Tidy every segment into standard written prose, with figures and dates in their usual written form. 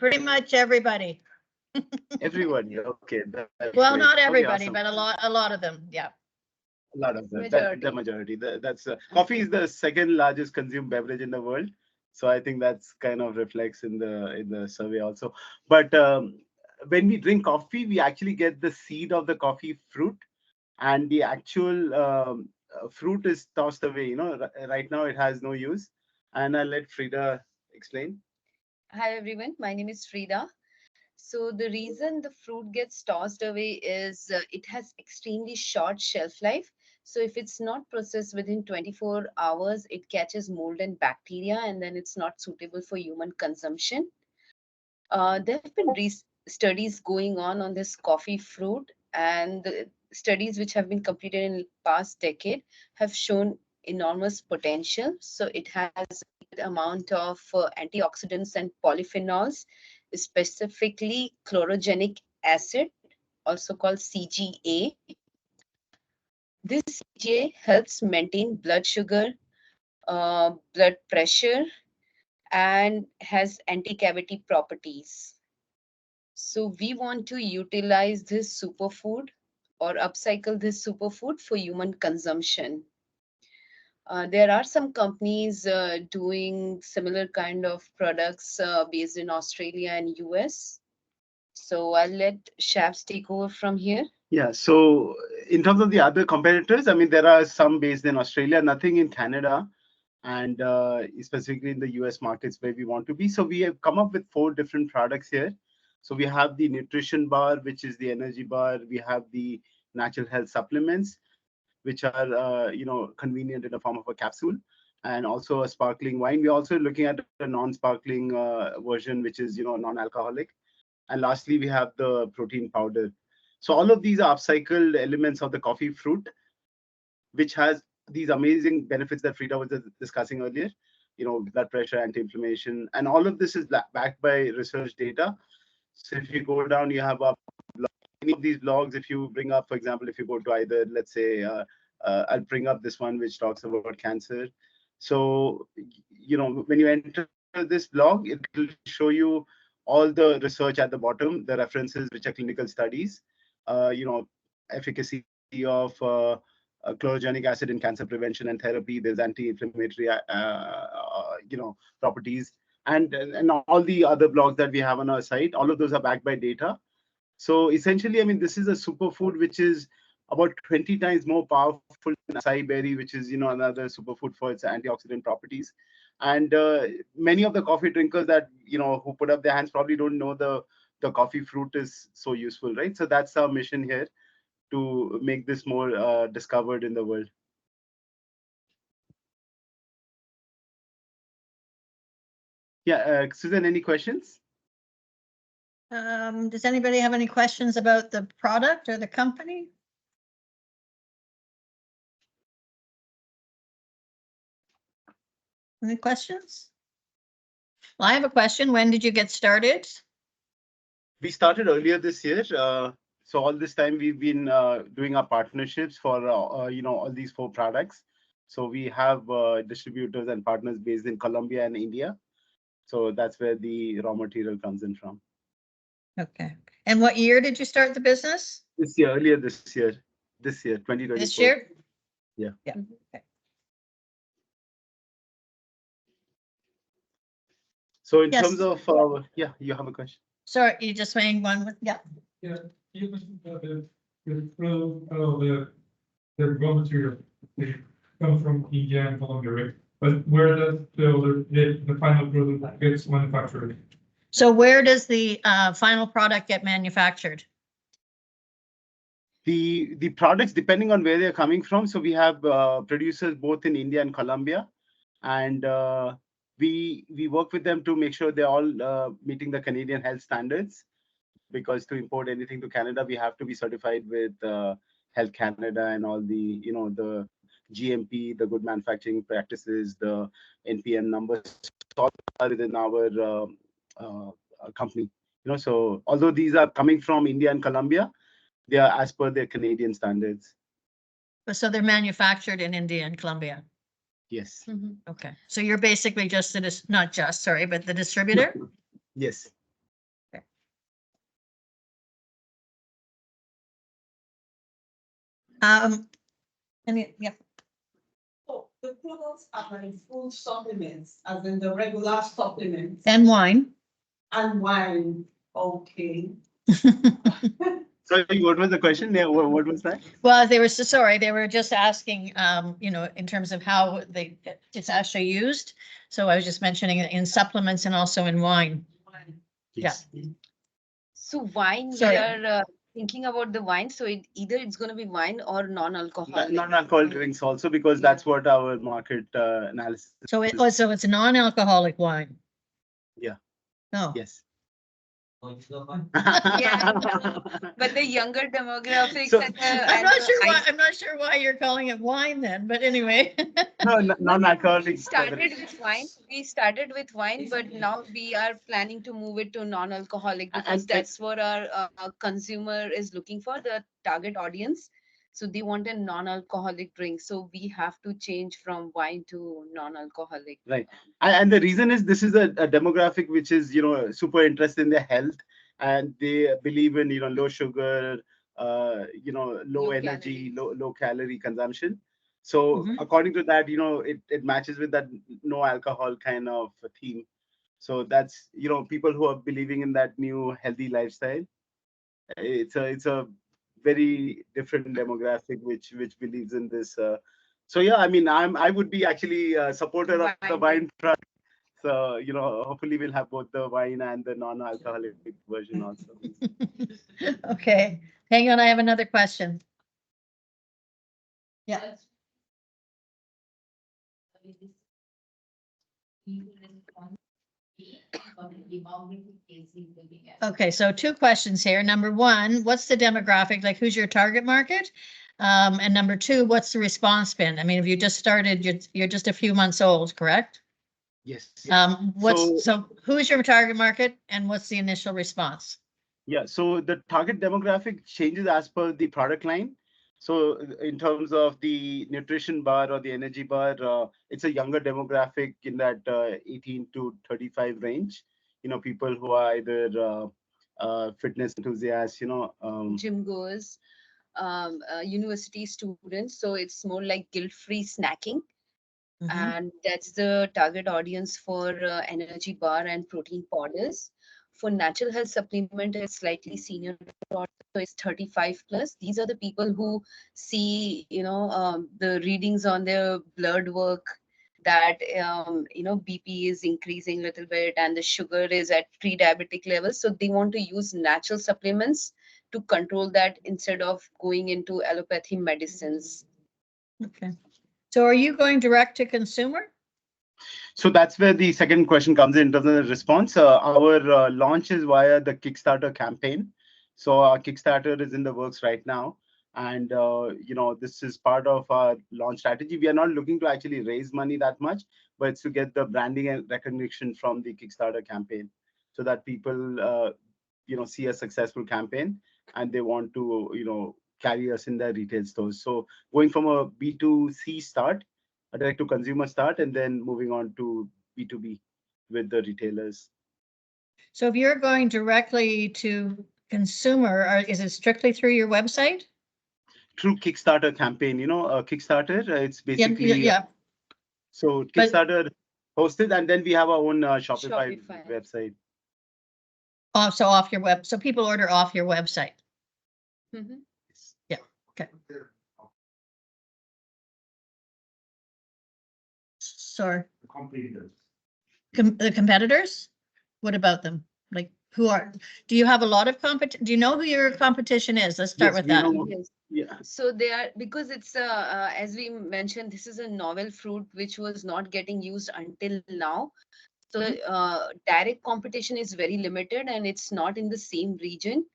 Pretty much everybody. Everybody. Okay. That's Well, great. not Okay, everybody, awesome. but a lot of them. Yeah. A lot of them. Majority. The majority. That's coffee is the second largest consumed beverage in the world. So I think that's kind of reflects in the survey also. But when we drink coffee, we actually get the seed of the coffee fruit, and the actual fruit is tossed away. Right now it has no use. And I'll let Frida explain. Hi everyone, my name is Frida. So the reason the fruit gets tossed away is it has extremely short shelf life. So if it's not processed within 24 hours, it catches mold and bacteria, and then it's not suitable for human consumption. There have been studies going on this coffee fruit, and the studies which have been completed in past decade have shown enormous potential. So it has a good amount of antioxidants and polyphenols, specifically chlorogenic acid, also called CGA. This CGA helps maintain blood sugar, blood pressure, and has anti-cavity properties. So we want to utilize this superfood or upcycle this superfood for human consumption. There are some companies doing similar kind of products based in Australia and US. So I'll let Shabs take over from here. Yeah. So in terms of the other competitors, I mean, there are some based in Australia, nothing in Canada, and specifically in the US markets where we want to be. So we have come up with 4 different products here. So we have the nutrition bar, which is the energy bar. We have the natural health supplements, which are convenient in the form of a capsule, and also a sparkling wine. We're also looking at a non-sparkling version, which is non-alcoholic. And lastly, we have the protein powder. So all of these are upcycled elements of the coffee fruit, which has these amazing benefits that Frida was discussing earlier, blood pressure, anti-inflammation, and all of this is backed by research data. So if you go down, you have any of these blogs. If you bring up, for example, if you go to either, let's say, I'll bring up this one which talks about cancer. So, when you enter this blog, it will show you all the research at the bottom, the references, which are clinical studies, efficacy of chlorogenic acid in cancer prevention and therapy. There's anti-inflammatory, properties, and all the other blogs that we have on our site. All of those are backed by data. So essentially, I mean, this is a superfood which is about 20 times more powerful than acai berry, which is another superfood for its antioxidant properties. And many of the coffee drinkers that who put up their hands probably don't know the coffee fruit is so useful, right? So that's our mission here, to make this more discovered in the world. Yeah, Susan, any questions? Does anybody have any questions about the product or the company? Any questions? Well, I have a question. When did you get started? We started earlier this year. So all this time we've been doing our partnerships for all these 4 products. So we have distributors and partners based in Colombia and India. So that's where the raw material comes in from. Okay. And what year did you start the business? This year, earlier this year, 2024. This year? Yeah. Yeah. Okay. So in terms of, yeah, you have a question. Sorry, you just saying one with, yeah. Yeah, you mentioned the raw material comes from India and Colombia, right? But where does the final product gets manufactured? So where does the final product get manufactured? The products, depending on where they're coming from. So we have producers both in India and Colombia, and we work with them to make sure they're all meeting the Canadian health standards, because to import anything to Canada, we have to be certified with Health Canada and all the the GMP, the good manufacturing practices, the NPM numbers, all are within our company. So although these are coming from India and Colombia, they are as per their Canadian standards. So they're manufactured in India and Colombia. Yes. Okay. So you're basically just not just, sorry, but the distributor? Yes. Yeah, So the products are like food supplements, as in the regular supplements and wine. and wine. Okay. Sorry, what was the question? Yeah, what was that? Well, they were so sorry, they were just asking, in terms of how it's actually used. So I was just mentioning it in supplements and also in wine. Yes. So wine, Sorry. we are thinking about the wine. So it's going to be wine or non-alcoholic. Non-alcoholic drinks also, because that's what our market analysis. So it's a non-alcoholic wine. Yeah. No. Yes. Yeah, but the younger demographics So- and I'm not sure why you're calling it wine then, but anyway. No, non-alcoholic. We started with wine, but now we are planning to move it to non-alcoholic because And- that's what our consumer is looking for, the target audience. So they want a non-alcoholic drink. So we have to change from wine to non-alcoholic. Right. And the reason is this is a demographic which is, super interested in their health, and they believe in, low sugar, low Low energy, calories. low calorie consumption. So Mhm. according to that, it matches with that no alcohol kind of a theme. So that's, people who are believing in that new healthy lifestyle. It's a very different demographic which believes in this. So yeah, I mean, I would be actually a supporter of the Wine. wine front. So hopefully we'll have both the wine and the non-alcoholic version also. Okay, hang on, I have another question. Yeah. Okay, so two questions here. Number one, what's the demographic? Like, who's your target market? And number two, what's the response been? I mean, if you just started, you're just a few months old, correct? Yes. So who is your target market and what's the initial response? Yeah, so the target demographic changes as per the product line. So in terms of the nutrition bar or the energy bar, it's a younger demographic in that 18 to 35 range. People who are either fitness enthusiasts, Gym goers, university students. So it's more like guilt-free snacking. Mhm. And that's the target audience for energy bar and protein powders. For natural health supplement, it's slightly senior, so it's 35 plus. These are the people who see, the readings on their blood work that, BP is increasing a little bit and the sugar is at pre-diabetic levels. So they want to use natural supplements to control that instead of going into allopathy medicines. Okay. So are you going direct to consumer? So that's where the second question comes in terms of the response. Our launch is via the Kickstarter campaign. So our Kickstarter is in the works right now. And, this is part of our launch strategy. We are not looking to actually raise money that much, but it's to get the branding and recognition from the Kickstarter campaign so that people, see a successful campaign and they want to, carry us in their retail stores. So going from a B2C start, a direct to consumer start, and then moving on to B2B with the retailers. So if you're going directly to consumer, is it strictly through your website? Through Kickstarter campaign, Kickstarter, it's basically, Yeah. so But- Kickstarter hosted, and then we have our own Shopify website. So off your web, so people order off your website. Mhm. Yeah, okay. Sorry. The competitors? What about them? Like, do you have a lot of do you know who your competition is? Let's start Yes, with we that. know. Yes. Yeah. So they are, because it's as we mentioned, this is a novel fruit which was not getting used until now. So direct competition is very limited and it's not in the same region.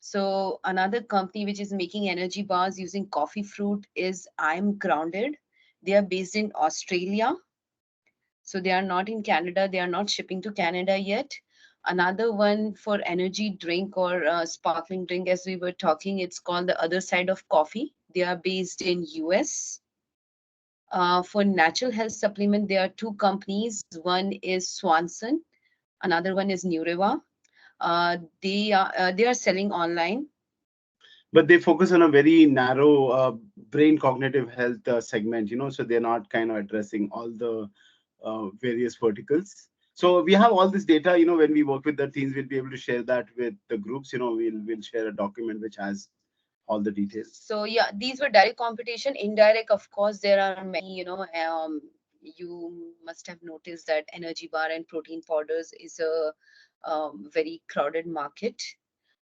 So another company which is making energy bars using coffee fruit is I'm Grounded. They are based in Australia. So they are not in Canada. They are not shipping to Canada yet. Another one for energy drink or sparkling drink, as we were talking, it's called the Other Side of Coffee. They are based in US. For natural health supplement, there are two companies. One is Swanson. Another one is Nureva. They are selling online. but they focus on a very narrow brain cognitive health segment, so they're not kind of addressing all the various verticals. So we have all this data, when we work with the teams, we'll be able to share that with the groups. We'll share a document which has all the details. So yeah, these were direct competition. Indirect, of course, there are many, you must have noticed that energy bar and protein powders is a very crowded market.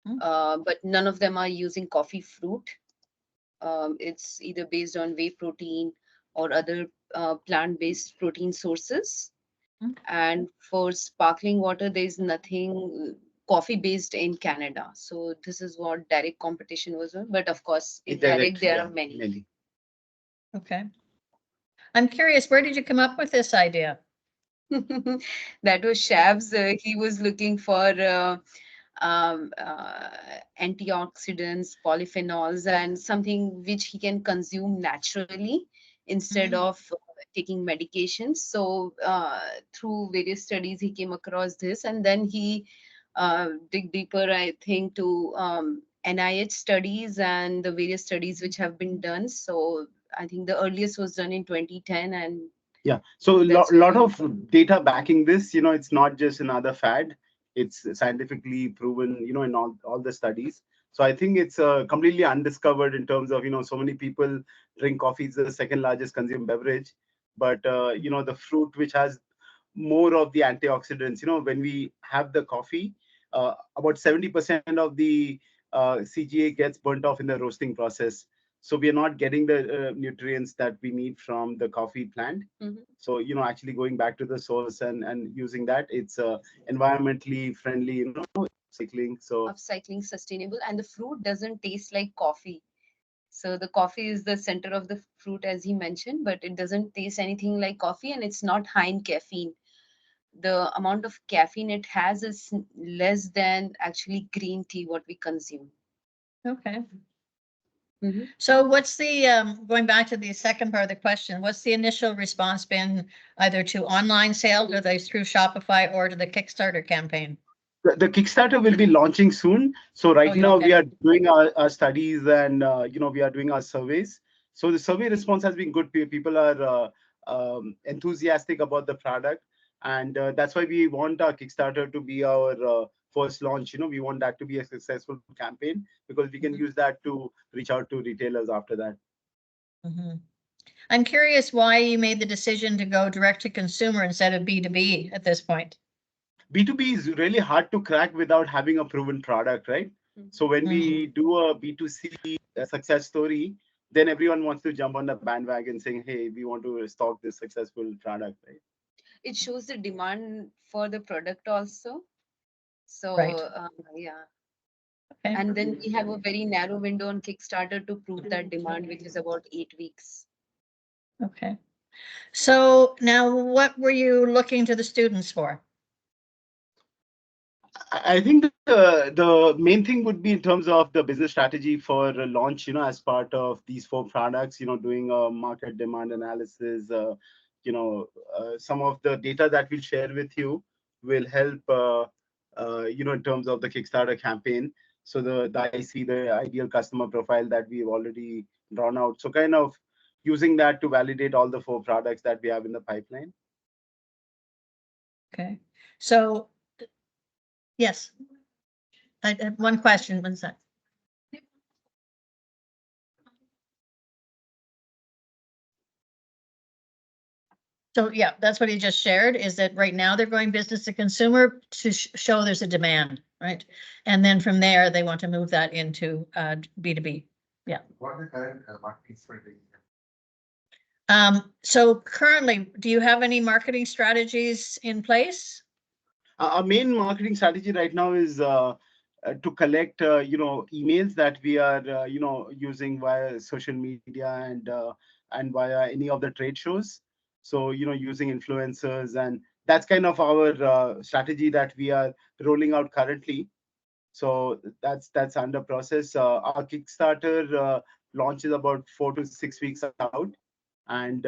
But none of them are using coffee fruit. It's either based on whey protein or other plant-based protein sources. And for sparkling water, there is nothing coffee based in Canada. So this is what direct competition was on. But of course, indirect, there are many. Okay. I'm curious, where did you come up with this idea? That was Shabs. He was looking for antioxidants, polyphenols, and something which he can consume naturally instead of taking medications. So through various studies, he came across this, and then he dig deeper, I think, to NIH studies and the various studies which have been done. So I think the earliest was done in 2010, and yeah, so a lot of data backing this. It's not just another fad. It's scientifically proven, in all the studies. So I think it's completely undiscovered in terms of, so many people drink coffee. It's the second largest consumed beverage. But, the fruit which has more of the antioxidants, when we have the coffee, about 70% of the CGA gets burnt off in the roasting process. So we are not getting the nutrients that we need from the coffee plant. So, actually going back to the source and using that, it's environmentally friendly, upcycling. So upcycling, sustainable, and the fruit doesn't taste like coffee. So the coffee is the center of the fruit, as he mentioned, but it doesn't taste anything like coffee, and it's not high in caffeine. The amount of caffeine it has is less than actually green tea, what we consume. Okay. So what's the, going back to the second part of the question, what's the initial response been either to online sales, or they through Shopify, or to the Kickstarter campaign? the Kickstarter will be launching soon. So right now we are doing our studies, and we are doing our surveys. So the survey response has been good. People are enthusiastic about the product, and that's why we want our Kickstarter to be our first launch. We want that to be a successful campaign, because we can use that to reach out to retailers after that. I'm curious why you made the decision to go direct to consumer instead of B2B at this point. B2B is really hard to crack without having a proven product, right? So when we do a B2C success story, then everyone wants to jump on the bandwagon saying, hey, we want to stock this successful product, right? It shows the demand for the product also. So, yeah. Okay. And then we have a very narrow window on Kickstarter to prove that demand, which is about 8 weeks. Okay. So now what were you looking to the students for? I think the main thing would be in terms of the business strategy for launch, as part of these 4 products, doing a market demand analysis, some of the data that we'll share with you will help, in terms of the Kickstarter campaign. So the IC, the ideal customer profile that we've already drawn out. So kind of using that to validate all the 4 products that we have in the pipeline. Okay. So yes, I have one question. What's that? So yeah, that's what he just shared, is that right now they're going business to consumer to show there's a demand, right? And then from there, they want to move that into B2B. Yeah. What are the current marketing strategies? So currently, do you have any marketing strategies in place? Our main marketing strategy right now is to collect, emails that we are, using via social media and via any of the trade shows. So, using influencers, and that's kind of our strategy that we are rolling out currently. So that's under process. Our Kickstarter launch is about 4 to 6 weeks out. And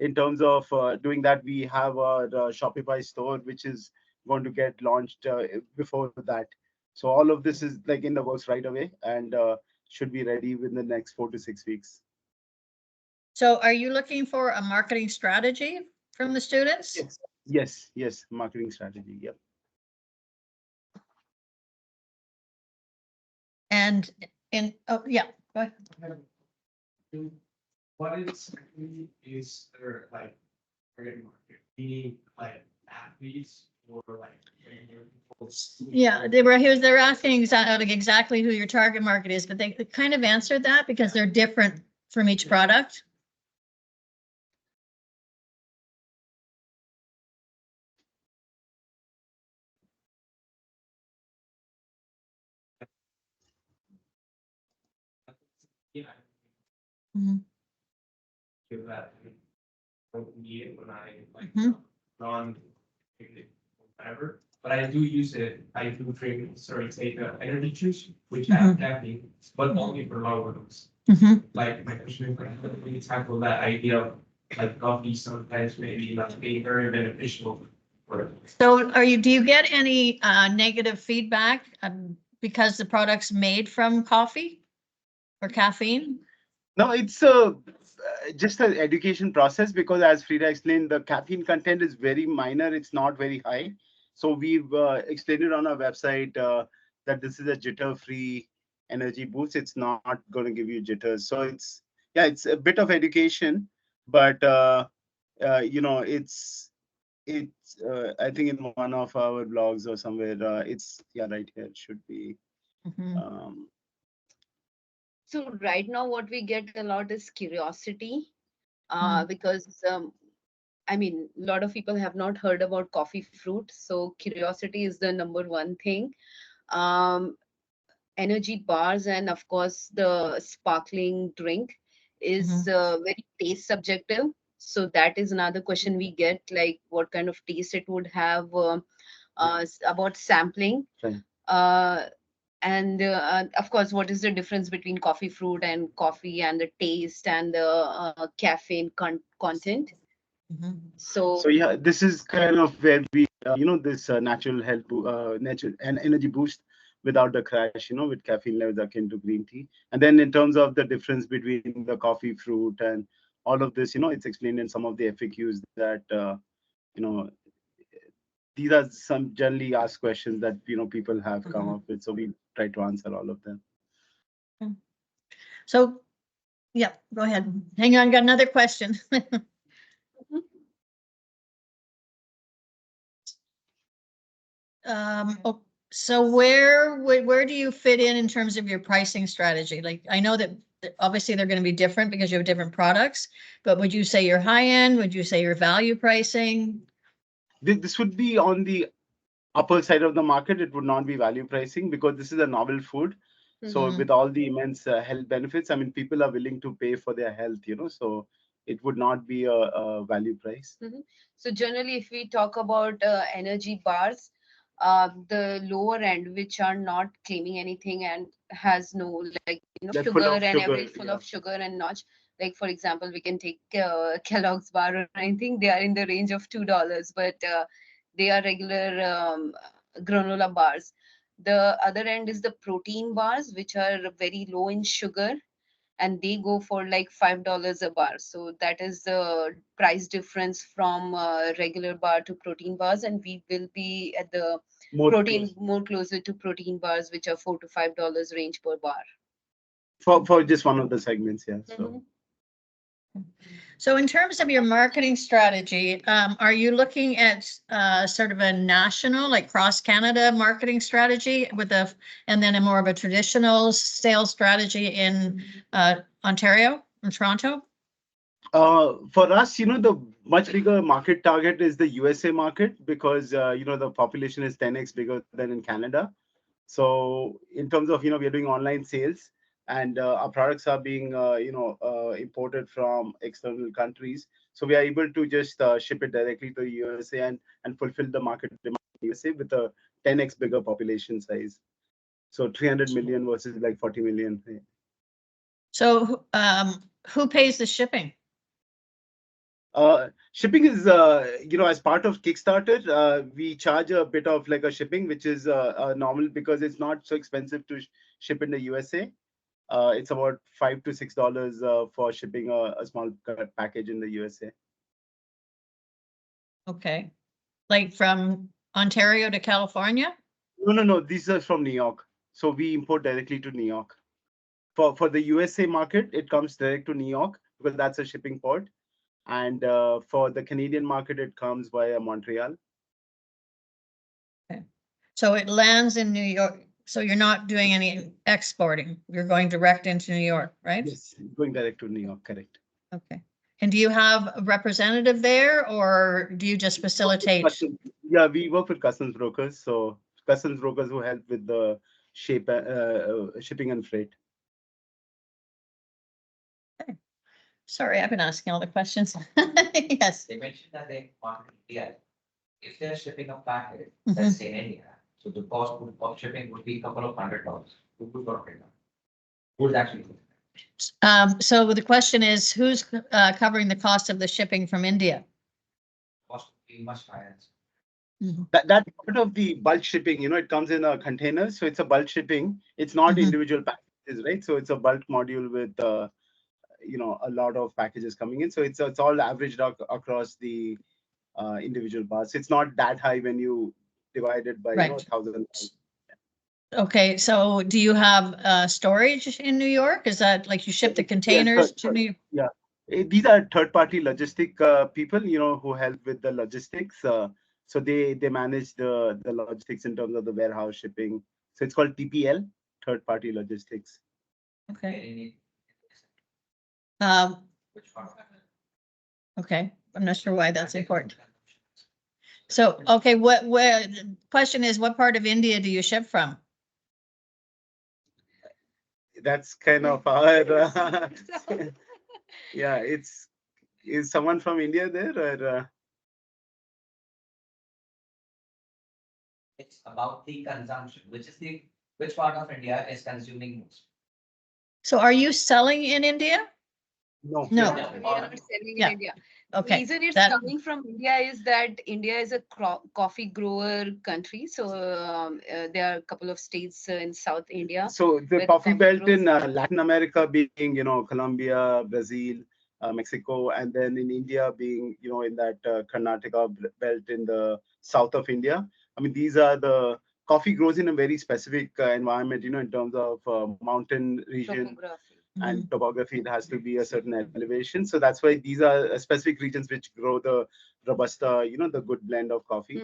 in terms of doing that, we have our Shopify store, which is going to get launched before that. So all of this is like in the works right away. And should be ready within the next 4 to 6 weeks. So are you looking for a marketing strategy from the students? Yes, marketing strategy. Yep. And oh, yeah, go ahead. What is there like target market? Meaning like athletes or like regular people? Yeah, they're asking exactly who your target market is, but they kind of answered that because they're different from each product. Yeah. Mhm. Give that. Don't need it when I like Mhm. non whatever. But I do use it. I do drink, take energy juice, which have caffeine, but only for low levels. Mhm. Like my question is, when you tackle that idea of like coffee sometimes maybe not being very beneficial. So do you get any negative feedback because the product's made from coffee or caffeine? No, it's just an education process, because as Frida explained, the caffeine content is very minor. It's not very high. So we've explained it on our website that this is a jitter-free energy boost. It's not going to give you jitters. So it's a bit of education, but I think in one of our blogs or somewhere, it's right here. It should be. Mhm. So right now, what we get a lot is curiosity, Mm. because I mean, a lot of people have not heard about coffee fruit. So curiosity is the number one thing. Um, Energy bars and of course the sparkling drink is very taste subjective. So that is another question we get, like what kind of taste it would have, about sampling. Right. And of course, what is the difference between coffee fruit and coffee, and the taste and the caffeine content. Mhm. So yeah, this is kind of where we, this natural health, natural and energy boost without the crash, with caffeine levels akin to green tea. And then in terms of the difference between the coffee fruit and all of this, it's explained in some of the FAQs that, you know, these are some generally asked questions that, people have come up with. So we try to answer all of them. So, yeah, go ahead. Hang on, got another question. So where do you fit in terms of your pricing strategy? Like, I know that obviously they're going to be different because you have different products, but would you say you're high end? Would you say you're value pricing? This would be on the upper side of the market. It would not be value pricing, because this is a novel food. So Mhm. with all the immense health benefits, I mean, people are willing to pay for their health, so it would not be a value price. So generally, if we talk about energy bars, the lower end, which are not claiming anything and has no, like, They're sugar full of and sugar, every full yeah. of sugar and notch. Like for example, we can take Kellogg's bar or anything. They are in the range of $2, but they are regular granola bars. The other end is the protein bars, which are very low in sugar, and they go for like $5 a bar. So that is the price difference from regular bar to protein bars, and we will be at the more closer to protein bars, which are $4 to $5 range per bar. For just one of the segments, yeah. So in terms of your marketing strategy, are you looking at sort of a national, like cross Canada marketing strategy and then a more of a traditional sales strategy in Ontario and Toronto? For us, the much bigger market target is the USA market, because the population is 10x bigger than in Canada. So in terms of, we are doing online sales, and our products are being imported from external countries. So we are able to just ship it directly to the USA and fulfill the market demand in USA with a 10x bigger population size. So 300 million versus like 40 million. So who pays the shipping? Shipping is, as part of Kickstarter, we charge a bit of like a shipping, which is normal because it's not so expensive to ship in the USA. It's about $5 to $6 for shipping a small package in the USA. Okay. Like from Ontario to California? No. These are from New York. So we import directly to New York. For the USA market, it comes direct to New York because that's a shipping port. And for the Canadian market, it comes via Montreal. So it lands in New York. So you're not doing any exporting. You're going direct into New York, right? Yes, going direct to New York, correct. Okay. And do you have a representative there or do you just facilitate? Yeah, we work with customs brokers. So customs brokers who help with the shipping and freight. Sorry, I've been asking all the questions. Yes. They mentioned that they want India. If they're shipping a packet, Mhm. let's say in India, so the cost of shipping would be a couple of $100. Would actually. So the question is, who's covering the cost of the shipping from India? Cost would be much higher. That's part of the bulk shipping. It comes in a container, so it's a bulk shipping. It's not Mhm. individual packages, right? So it's a bulk module with a lot of packages coming in. So it's all averaged out across the individual parts. It's not that high when you divide it by Right. 1,000. Okay, so do you have storage in New York? Is that like you ship the containers to New York? Yeah. These are third-party logistic people, who help with the logistics. So they manage the logistics in terms of the warehouse shipping. So it's called TPL, third-party logistics. Okay. Which part? Okay, I'm not sure why that's important. So, okay, where, the question is, what part of India do you ship from? That's kind of our, yeah, is someone from India there or? It's about the consumption, which part of India is consuming most? So are you selling in India? No. No. We are not selling Yeah. in India. Okay, Reason it's that- coming from India is that India is a coffee grower country. So there are a couple of states in South India. So the where coffee belt grows. in Latin America being, Colombia, Brazil, Mexico, and then in India being, in that Karnataka belt in the south of India. I mean, these are the coffee grows in a very specific environment, in terms of mountain region Topography. and topography. It has to be a certain elevation. So that's why these are specific regions which grow the Robusta, the good blend of coffee.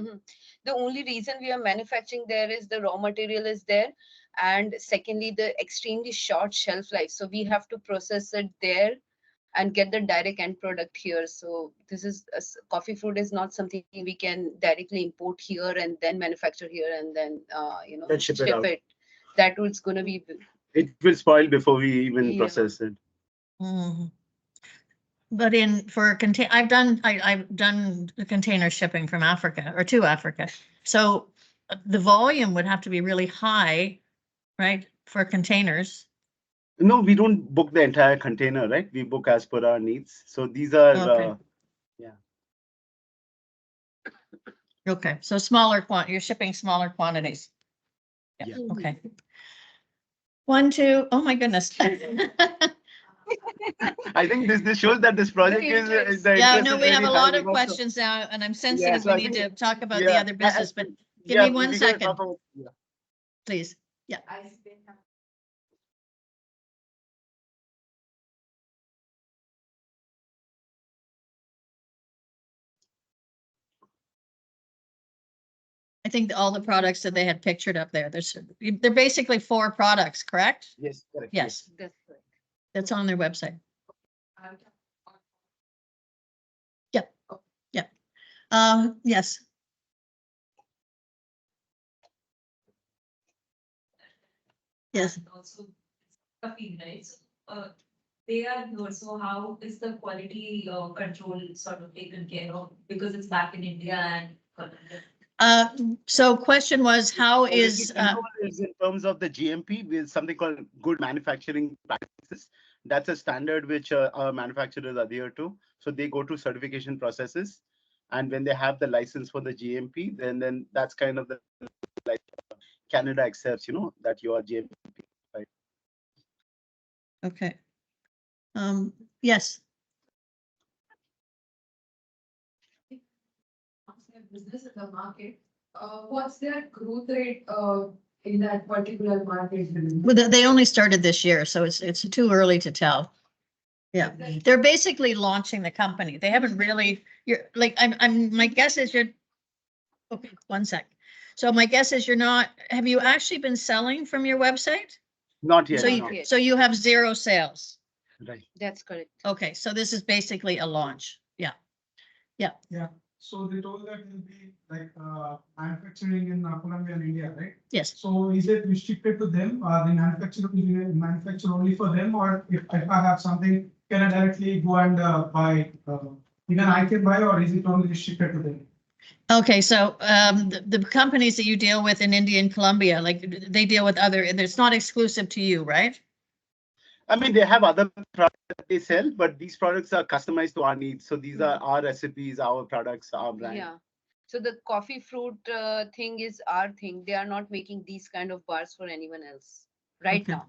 The only reason we are manufacturing there is the raw material is there, and secondly the extremely short shelf life, so we have to process it there and get the direct end product here. So this is coffee fruit is not something we can directly import here and then manufacture here and then Then ship it out. That was going to be It will spoil before we even Yeah. process it. Mhm. But I've done the container shipping from Africa or to Africa. So the volume would have to be really high, right, for containers. No, we don't book the entire container, right? We book as per our needs. So these are, Okay. Okay, so you're shipping smaller quantities. Yeah, Yeah. okay. 1, 2, oh my goodness. I think this shows that this project is the Yeah, interest no, is we have really a high, lot of questions now, and I'm sensing so I we need to think- talk about the yeah, other business, but give yeah, me 1 we're gonna second, talk about- yeah. please. Yeah. I think all the products that they had pictured up there, they're basically 4 products, correct? Yes, correct. Yes, that's correct. that's on their website. Yep, yep. Yes, yes. Also, coffee, right? So, they are here, so how is the quality control sort of taken care of? Because it's back in India and. So question was, how Quality is, control is in terms of the GMP with something called good manufacturing practices. That's a standard which our manufacturers adhere to. So they go to certification processes, and when they have the license for the GMP, then that's kind of the like Canada accepts, that you are GMP. Okay. Yes, Business in the market, what's their growth rate, in that particular market? well, they only started this year, so it's too early to tell. Yeah, they're basically launching the company. They haven't really, my guess is you're, okay, one sec. So my guess is you're not, have you actually been selling from your website? Not yet. So Not you, yet. so you have zero sales. Right. That's correct. Okay, so this is basically a launch. Yeah. Yeah, so they told that will be like manufacturing in Colombia and India, right? Yes. So is it restricted to them? The manufacturer will manufacture only for them, or if I have something, can I directly go and buy? Even I can buy, or is it only restricted to them? Okay, so the companies that you deal with in India and Colombia, like they deal with other, it's not exclusive to you, right? I mean, they have other products that they sell, but these products are customized to our needs. So these are our recipes, our products, our brand. Yeah. So the coffee fruit thing is our thing. They are not making these kind of bars for anyone else right Okay. now.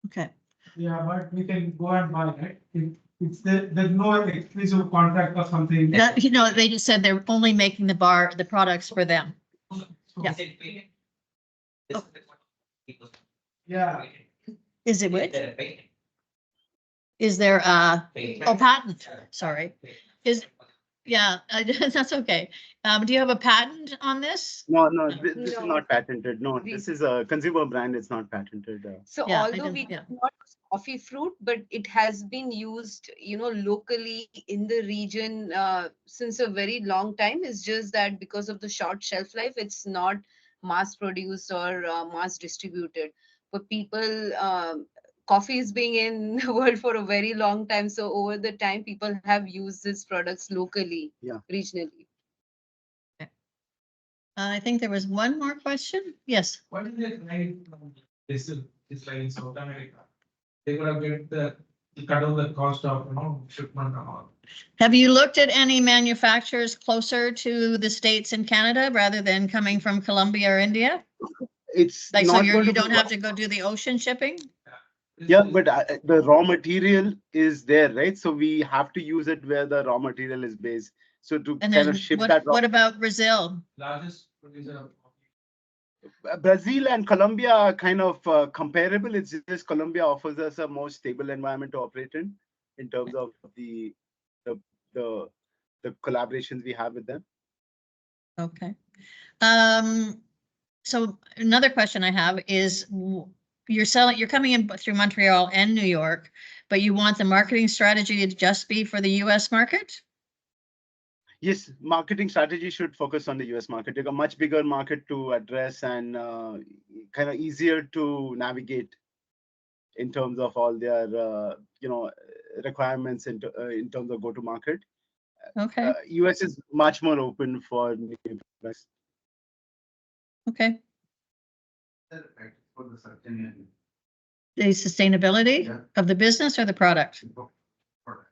Okay. Yeah, but we can go and buy, right? It's there's no exclusive contract or something. That, they just said they're only making the products for them. Yeah. Yeah. Is it which? Is there patent? Sorry. Yeah, that's okay. Do you have a patent on this? No, this is No. not patented. No, We- this is a consumer brand. It's not patented. So Yeah, I although didn't- we yeah. do not use coffee fruit, but it has been used, locally in the region since a very long time. It's just that because of the short shelf life, it's not mass produced or mass distributed. But people, coffee is being in the world for a very long time. So over the time, people have used these products locally, Yeah. regionally. I think there was one more question. Yes. What is it like? This is like in South America. They gotta get cut down the cost of, shipment and all. Have you looked at any manufacturers closer to the States and Canada rather than coming from Colombia or India? It's Like, so not you going to don't be- have to go do the ocean shipping? Yeah, but the raw material is there, right? So we have to use it where the raw material is based. So to And kind then of ship that raw what about Brazil? Largest producer of coffee. Brazil and Colombia are kind of comparable. It's just Colombia offers us a more stable environment to operate in terms of the the collaborations we have with them. Okay. So another question I have is you're coming in through Montreal and New York, but you want the marketing strategy to just be for the US market? Yes, marketing strategy should focus on the US market. It's a much bigger market to address and kind of easier to navigate in terms of all their requirements in terms of go to market. Okay, US is much more open for new products. okay. For the certain The sustainability Yeah. of the business or the product? product.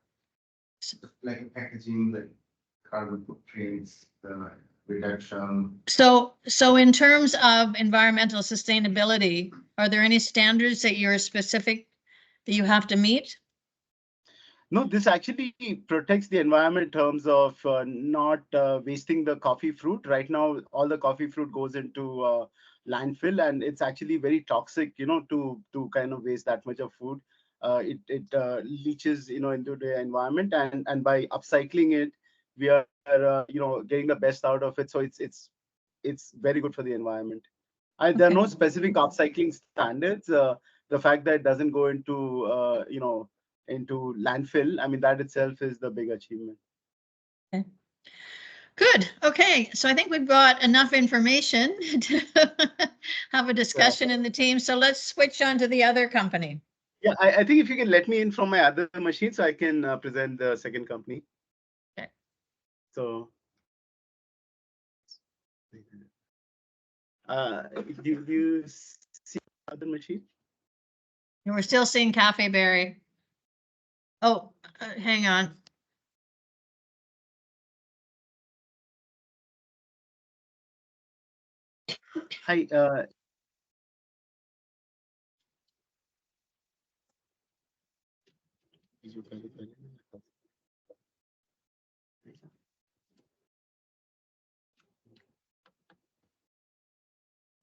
Like packaging, like carbon footprints, the reduction. So in terms of environmental sustainability, are there any standards that you're specific that you have to meet? No, this actually protects the environment in terms of not wasting the coffee fruit. Right now, all the coffee fruit goes into landfill, and it's actually very toxic, to kind of waste that much of food. It leaches, into the environment, and by upcycling it, we are, getting the best out of it. So it's very good for the environment. There are Okay. no specific upcycling standards. The fact that it doesn't go into landfill, I mean, that itself is the big achievement. Good. Okay. So I think we've got enough information to have a discussion in the team. So let's switch on to the other company. Yeah, I think if you can let me in from my other machine so I can present the second company. Okay. So, do you see the other machine? And we're still seeing Cafe Berry. Oh, hang on. Hi,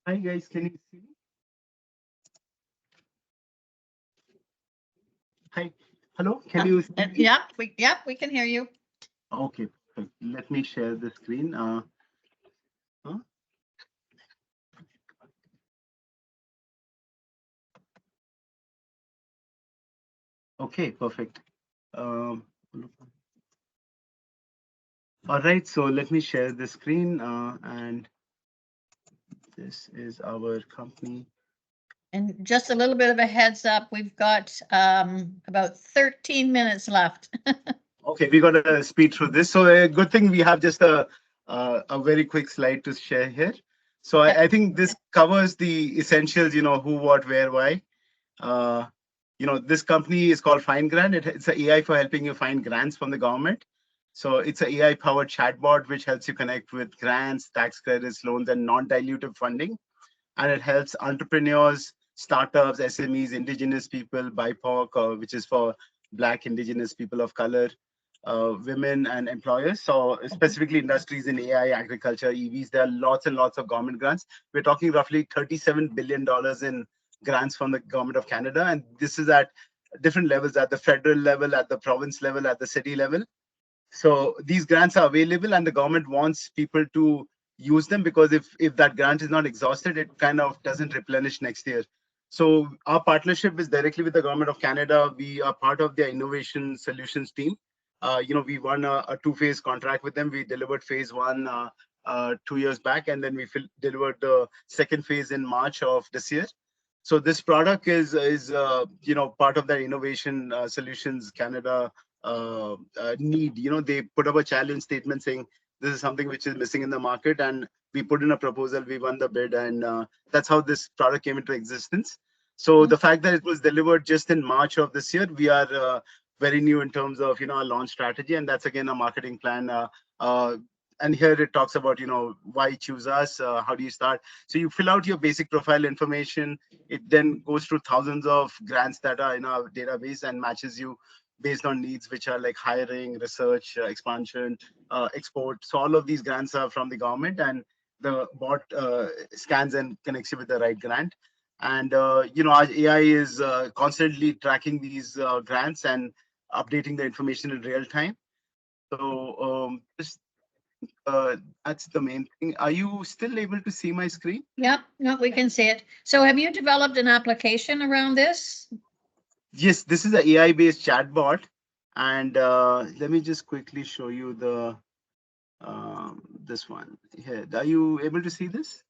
Hi guys, can you see me? Hi, hello, can you see me? Yeah, we can hear you. Okay, perfect. Let me share the screen. Huh? Okay, perfect. All right, so let me share the screen, and this is our company. And just a little bit of a heads up, we've got about 13 minutes left. Okay, we got to speed through this. So a good thing we have just a very quick slide to share here. So I think this covers the essentials, who, what, where, why. This company is called Find Grant. It's an AI for helping you find grants from the government. So it's an AI powered chatbot which helps you connect with grants, tax credits, loans, and non-dilutive funding. And it helps entrepreneurs, startups, SMEs, indigenous people, BIPOC, which is for Black, indigenous people of color, women, and employers. So specifically industries in AI, agriculture, EVs, there are lots and lots of government grants. We're talking roughly $37 billion in grants from the government of Canada. And this is at different levels, at the federal level, at the province level, at the city level. So these grants are available and the government wants people to use them, because if that grant is not exhausted, it kind of doesn't replenish next year. So our partnership is directly with the government of Canada. We are part of their innovation solutions team. We won a two-phase contract with them. We delivered phase one 2 years back, and then we delivered the second phase in March of this year. So this product is part of their innovation solutions Canada need. They put up a challenge statement saying this is something which is missing in the market, and we put in a proposal, we won the bid, and that's how this product came into existence. So the fact that it was delivered just in March of this year, we are very new in terms of our launch strategy, and that's again a marketing plan. And here it talks about why choose us, how do you start. So you fill out your basic profile information. It then goes through thousands of grants that are in our database and matches you based on needs, which are like hiring, research, expansion, export. So all of these grants are from the government, and the bot scans and connects you with the right grant. And our AI is constantly tracking these grants and updating the information in real time. So that's the main thing. Are you still able to see my screen? Yep, no, we can see it. So have you developed an application around this? Yes, this is an AI-based chatbot, and let me just quickly show you the this one here. Are you able to see this?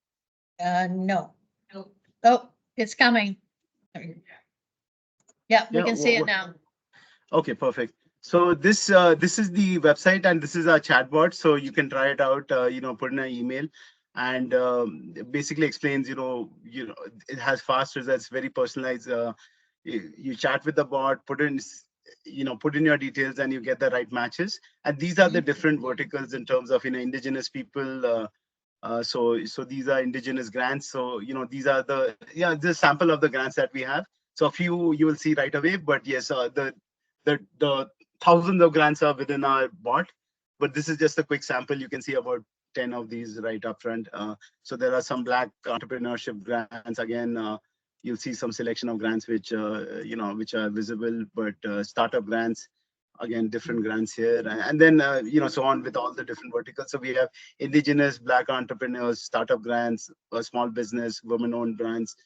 No. Oh, it's coming. Yeah, we can see it now. Okay, perfect. So this is the website, and this is our chatbot. So you can try it out. Put in an email, and it basically explains. It has fast results, very personalized. You chat with the bot, put in your details, and you get the right matches. And these are the different verticals in terms of indigenous people. So these are indigenous grants. So these are the sample of the grants that we have. So a few you will see right away, but yes, the thousands of grants are within our bot, but this is just a quick sample. You can see about 10 of these right up front. So there are some Black entrepreneurship grants. Again, you'll see some selection of grants which which are visible, but startup grants, again, different grants here, and then so on with all the different verticals. So we have indigenous, Black entrepreneurs, startup grants, small business, women-owned brands,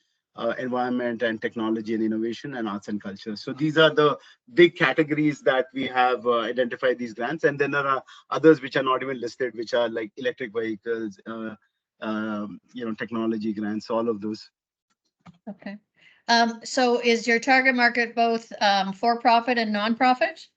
environment and technology and innovation, and arts and culture. So these are the big categories that we have identified these grants, and then there are others which are not even listed, which are like electric vehicles, technology grants, all of those. Okay. So is your target market both for-profit and non-profit?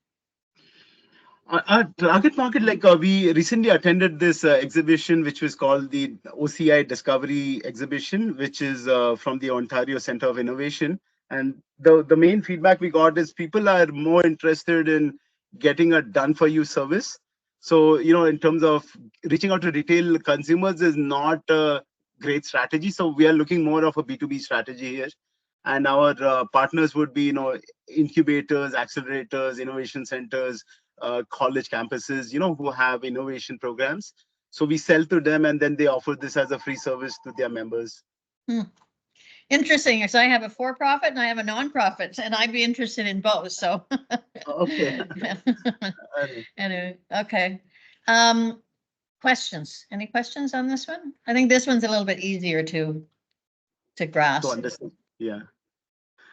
Our target market, we recently attended this exhibition, which was called the OCI Discovery Exhibition, which is from the Ontario Center of Innovation. And the main feedback we got is people are more interested in getting a done-for-you service. So, in terms of reaching out to retail consumers is not a great strategy. So we are looking more of a B2B strategy here. And our partners would be, incubators, accelerators, innovation centers, college campuses, who have innovation programs. So we sell to them, and then they offer this as a free service to their members. Interesting, because I have a for-profit and I have a non-profit, and I'd be interested in both, so. Okay. Anyway, okay. Questions? Any questions on this one? I think this one's a little bit easier to To grasp. understand. Yeah.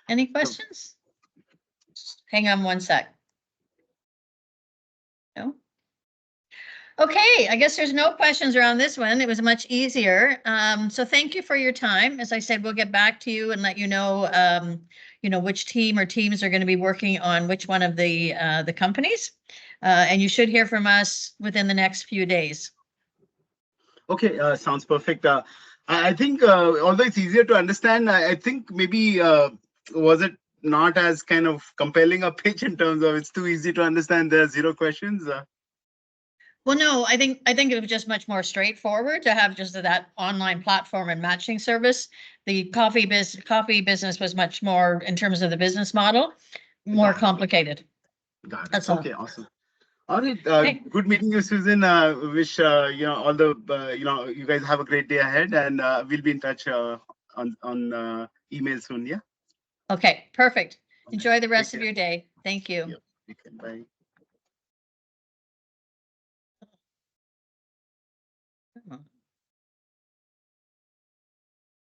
Any questions? Hang on one sec. No? Okay, I guess there's no questions around this one. It was much easier. So thank you for your time. As I said, we'll get back to you and let you know, which team or teams are going to be working on which one of the companies. And you should hear from us within the next few days. Okay, sounds perfect. I think, although it's easier to understand, I think maybe was it not as kind of compelling a pitch in terms of it's too easy to understand, there are 0 questions? Well, no, I think it was just much more straightforward to have just that online platform and matching service. The coffee business was much more, in terms of the business model, more complicated. Got it. That's all. Okay, awesome. All right, Okay. good meeting you, Susan. Wish all the you guys have a great day ahead, and we'll be in touch on email soon. Yeah. Okay, perfect. Okay. Enjoy the rest Take of care. your day. Thank you. Yep. Okay, bye.